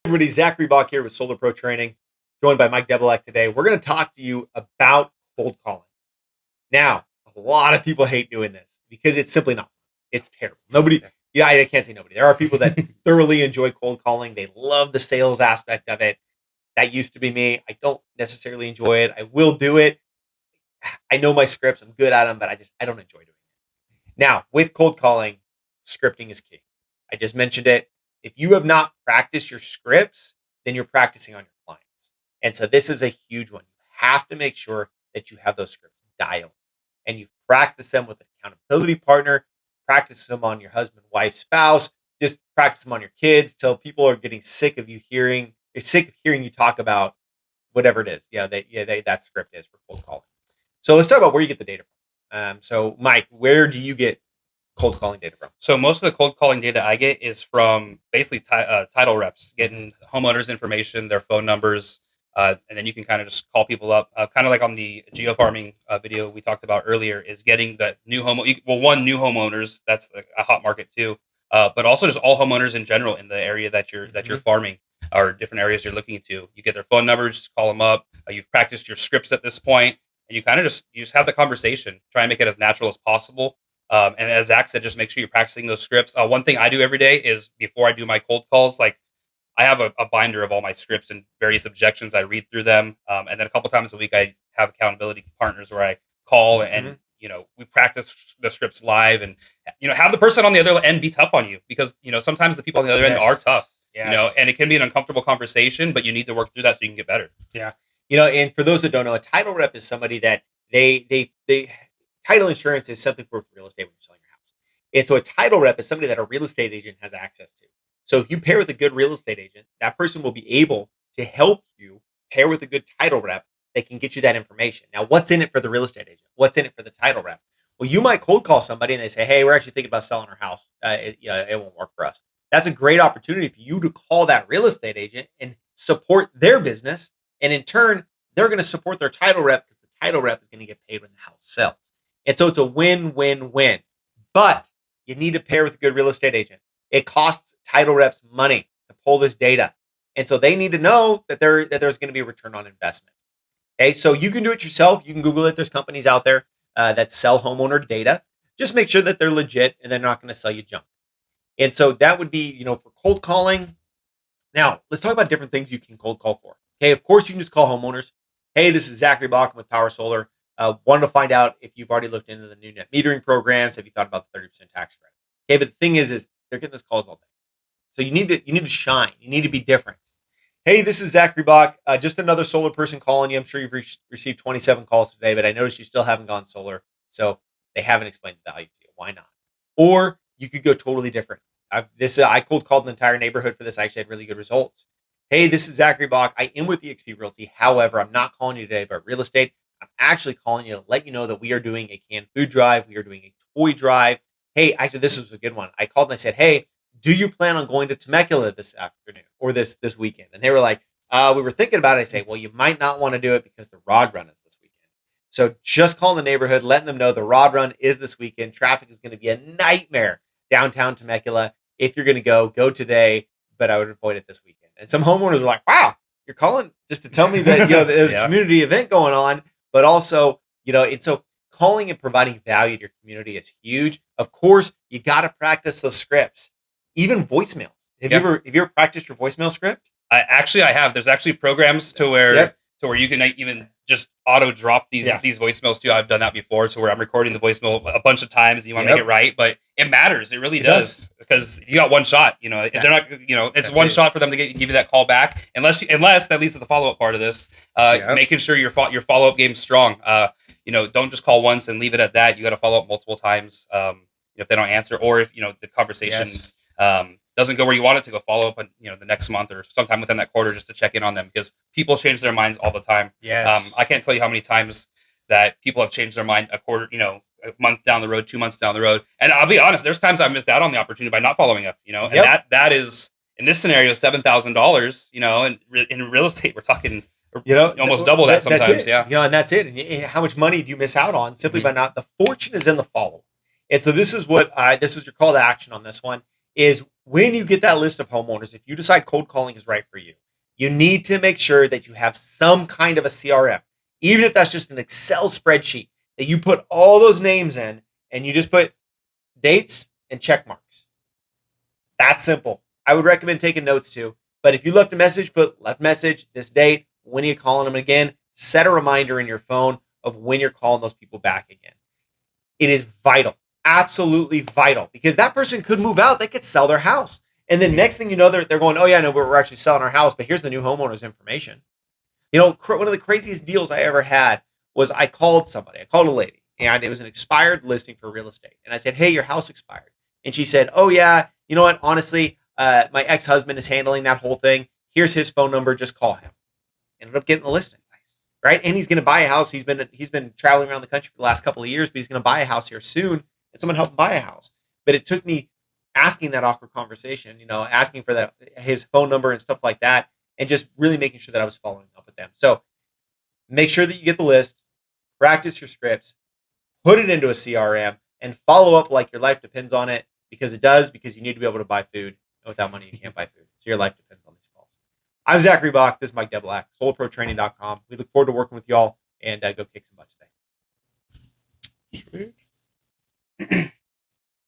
Everybody, Zachary Bach here with Solar Pro Training, joined by Mike Debelek today. We're going to talk to you about cold calling. Now, a lot of people hate doing this because it's simply not fun. It's terrible. I can't say nobody. There are people that thoroughly enjoy cold calling. They love the sales aspect of it. That used to be me. I don't necessarily enjoy it. I will do it. I know my scripts. I'm good at them, but I don't enjoy doing it. Now, with cold calling, scripting is key. I just mentioned it. If you have not practiced your scripts, then you're practicing on your clients. And so this is a huge one. You have to make sure that you have those scripts dialed and you practice them with an accountability partner, practice them on your husband, wife, spouse, just practice them on your kids till people are getting sick of hearing you talk about whatever it is. That script is for cold calling. So let's talk about where you get the data from. So Mike, where do you get cold calling data from? So most of the cold calling data I get is from basically title reps, getting homeowners' information, their phone numbers, and then you can kind of just call people up. Kind of like on the geofarming video we talked about earlier, is getting the new new homeowners. That's a hot market too, but also just all homeowners in general in the area that you're farming or different areas you're looking to. You get their phone numbers, just call them up. You've practiced your scripts at this point, and you kind of just have the conversation. Try and make it as natural as possible. And as Zach said, just make sure you're practicing those scripts. One thing I do every day is before I do my cold calls, like I have a binder of all my scripts and various objections. I read through them. And then a couple times a week, I have accountability partners where I call and, we practice the scripts live and, have the person on the other end be tough on you because, sometimes the people on the other end are tough, and it can be an uncomfortable conversation, but you need to work through that so you can get better. Yeah. And for those that don't know, a title rep is somebody that they title insurance is something for real estate when you're selling your house. And so a title rep is somebody that a real estate agent has access to. So if you pair with a good real estate agent, that person will be able to help you pair with a good title rep that can get you that information. Now, what's in it for the real estate agent? What's in it for the title rep? Well, you might cold call somebody and they say, hey, we're actually thinking about selling our house. It won't work for us. That's a great opportunity for you to call that real estate agent and support their business. And in turn, they're going to support their title rep because the title rep is going to get paid when the house sells. And so it's a win-win-win. But you need to pair with a good real estate agent. It costs title reps money to pull this data. And so they need to know that there's going to be a return on investment. Okay, so you can do it yourself. You can Google it. There's companies out there that sell homeowner data. Just make sure that they're legit and they're not going to sell you junk. And so that would be, for cold calling. Now, let's talk about different things you can cold call for. Okay, of course, you can just call homeowners. Hey, this is Zachary Bach with Power Solar. Wanted to find out if you've already looked into the new net metering programs. Have you thought about the 30% tax credit? Okay, but the thing is they're getting those calls all day. So you need to shine. You need to be different. Hey, this is Zachary Bach. Just another solar person calling you. I'm sure you've received 27 calls today, but I noticed you still haven't gone solar. So they haven't explained the value to you. Why not? Or you could go totally different. I cold called an entire neighborhood for this. I actually had really good results. Hey, this is Zachary Bach. I am with eXp Realty. However, I'm not calling you today about real estate. I'm actually calling you to let you know that we are doing a canned food drive. We are doing a toy drive. Hey, actually, this was a good one. I called and I said, hey, do you plan on going to Temecula this afternoon or this weekend? And they were like, we were thinking about it. I say, well, you might not want to do it because the rod run is this weekend. So just calling the neighborhood, letting them know the rod run is this weekend. Traffic is going to be a nightmare downtown Temecula. If you're going to go today, but I would avoid it this weekend. And some homeowners were like, wow, you're calling just to tell me that, there's a community event going on. But also, and so calling and providing value to your community is huge. Of course, you got to practice those scripts, even voicemails. Have you ever practiced your voicemail script? I have. There's actually programs to where you can even just auto drop these voicemails too. I've done that before, to where I'm recording the voicemail a bunch of times. And you want to make it right, but it matters. It really does because you got one shot. If they're not, it's one shot for them to give you that call back. Unless that leads to the follow up part of this. Making sure your follow up game's strong. Don't just call once and leave it at that. You got to follow up multiple times. If they don't answer, or if the conversation doesn't go where you want it to go, follow up on the next month or sometime within that quarter just to check in on them, because people change their minds all the time. I can't tell you how many times that people have changed their mind a month down the road, 2 months down the road. And I'll be honest, there's times I've missed out on the opportunity by not following up, and that is, in this scenario, $7,000, and in real estate, we're talking, almost double that sometimes. And that's it. And how much money do you miss out on simply by not? The fortune is in the follow. And so this is your call to action on this one is, when you get that list of homeowners, if you decide cold calling is right for you, you need to make sure that you have some kind of a CRM, even if that's just an Excel spreadsheet that you put all those names in and you just put dates and check marks. That's simple. I would recommend taking notes too. But if you left a message, put left message, this date, when are you calling them again? Set a reminder in your phone of when you're calling those people back again. It is vital, absolutely vital, because that person could move out. They could sell their house. And then next thing you know, they're going, oh, yeah, no, we're actually selling our house, but here's the new homeowner's information. You know, one of the craziest deals I ever had was I called a lady, and it was an expired listing for real estate. And I said, hey, your house expired. And she said, oh, yeah, you know what? Honestly, my ex-husband is handling that whole thing. Here's his phone number. Just call him. Ended up getting the listing. Nice. Right. And he's going to buy a house. He's been traveling around the country for the last couple of years, but he's going to buy a house here soon. And someone helped him buy a house. But it took me asking that awkward conversation, asking for his phone number and stuff like that, and just really making sure that I was following up with them. So make sure that you get the list, practice your scripts, put it into a CRM, and follow up like your life depends on it, because it does, because you need to be able to buy food. And without money, you can't buy food. So your life depends on these calls. I'm Zachary Bach. This is Mike Debelak, SolarProTraining.com. We look forward to working with y'all, and go kick some butt today. Sweet.